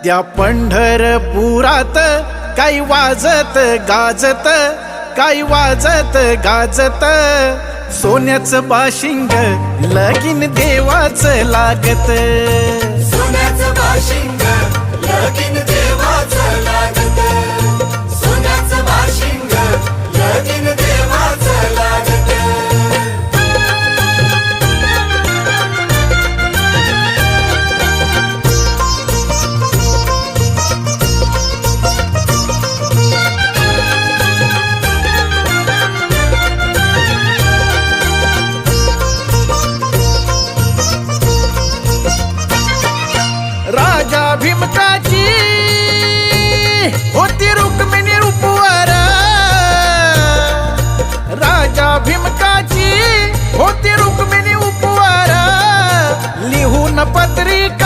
त्या पंढरपुरात काही वाजत गाजत, काही वाजत गाजत, सोन्याचं बाशिंग लगीन देवाचं लागत. सोन्याचं बाशिंग लगीन देवाचं लागत. सोन्याचं बाशिंग लगीन देवाचं लागत. राजा भीमकाची होती रुक्मिणी रूपवर, राजा भीमकाची होती रुक्मिणी उपवर, लिहून पत्रिका